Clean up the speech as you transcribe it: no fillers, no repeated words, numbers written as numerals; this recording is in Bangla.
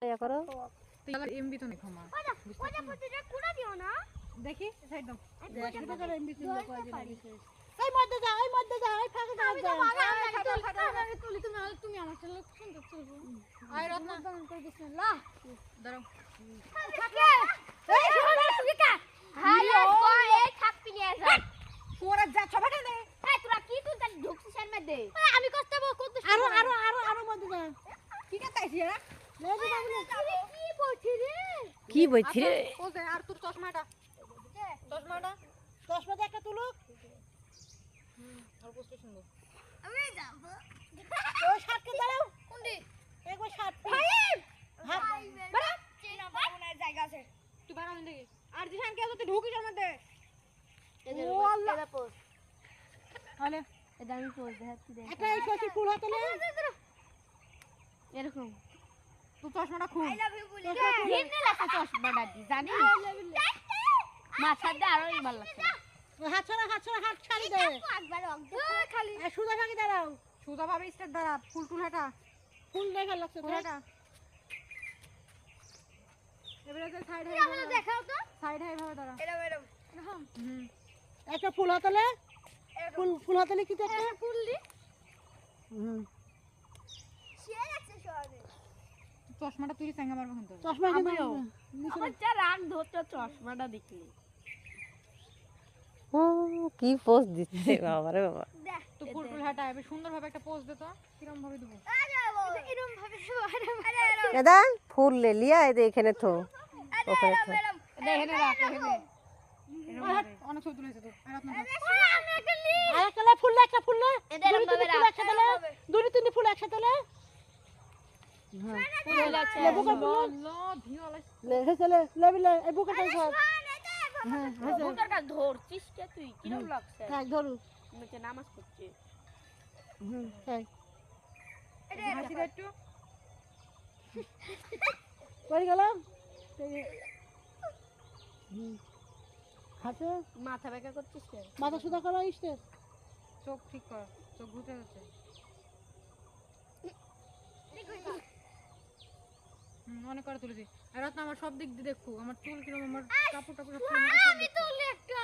ইয়া করো তুই আবার এমবি তো নেই ক্ষমা ওটা প্রতিটা কুড়া দিও না দেখি সাইড দাও দেখো করে এমবি কিলো কয়দিন আগে এই মধ্যে যা এই ফাঁকা যা আমি তুলি তুমি আমার সাথে সুন্দর চলবো আয় রত্না দান করে বিসমিল্লাহ দাঁড়াও থাকে এই শোনা তুই কা হ্যালো এই থাকবি নিয়ে যা তোরা যা ছবাটা দে এই তোরা কি তুই তার ঢুকছিস এর মধ্যে আমি কষ্ট পাবো কত আরো মধ্যে যা কি কাটাইছি এরা কি বলছিস রে কি বইছি রে ও যে আর তোর চশমাটা চশমাটা চশমাতে একটা তুলো আর পোস্টে শুনবো আমি যাব ওই শার্টকে দাঁড়াও কোনটি একবার শার্ট ভাই বড় চেনা বাবুনের জায়গা আছে তুই বাড়া হইন দেখি আর জিহান কে তুই ঢুকিস এর মধ্যে ও আল্লাহ পোস্ট হলে এটা আমি পোস্ট দেখাচ্ছি দেখ একটা এই শশী ফুল হাতে নে এরকম তুই চশমাটা খুল আই লাভ ইউ বলি হিন্দি লেখা চশমাটা দি জানি মাথার দিয়ে আরো ভালো লাগছে হাত ছাড়ি দে একবার খালি আর সুদা ভাগে দাঁড়াও সুদা ভাবে স্টার দাঁড়া ফুল টুল হাঁটা ফুল দেখা লাগছে ফুল হাঁটা এবারে যে সাইড তুই আমাকে দেখাও তো সাইড হাই ভাবে দাঁড়া এটা ম্যাডাম হুম একটা ফুল হাতে নে ফুল হাতে নে কি দেখতে ফুল দি হুম শেয়ার আছে সবে চশমাটা তুই সাঙ্গা মারবে কিন্তু চশমা কিন্তু আমার যা রাগ ধরতো চশমাটা দেখলি ও কি পোস্ট দিচ্ছে বাবা রে বাবা দেখ তো ফুল টুল হাঁটা এবার সুন্দরভাবে একটা পোজ দে তো কিরকম ভাবে দেবো এরকম ভাবে দাদা ফুল ले लिया है এখানে তো ওখানে তো দেখেনে রাখ এখানে অনেক ছবি তুলেছে তো আর আপনার আর একটা ফুল লে একটা ফুল লে এরকম ভাবে রাখ দুটো তিনটে ফুল একসাথে লে ফুল আছে লেবু কা ফুল লো ভিওলা লে হে চলে লে বিলে এই বুকে টাই সব হ্যাঁ বুকারটা ধরছিস কে তুই কিরকম লাগছে হ্যাঁ ধরু নিচে নামাজ পড়ছে হ্যাঁ হাসি দে একটু কই গেলাম হাতে মাথা বেঁকা করছিস কে মাথা সুদা করো ইস্তে চোখ ঠিক কর চোখ ঘুরে যাচ্ছে অনেক করে তুলেছি আর রত্না আমার সব দিক দিয়ে দেখো আমার চুল কিরকম আমার কাপড় টাপড় সব আমি তুলি একটা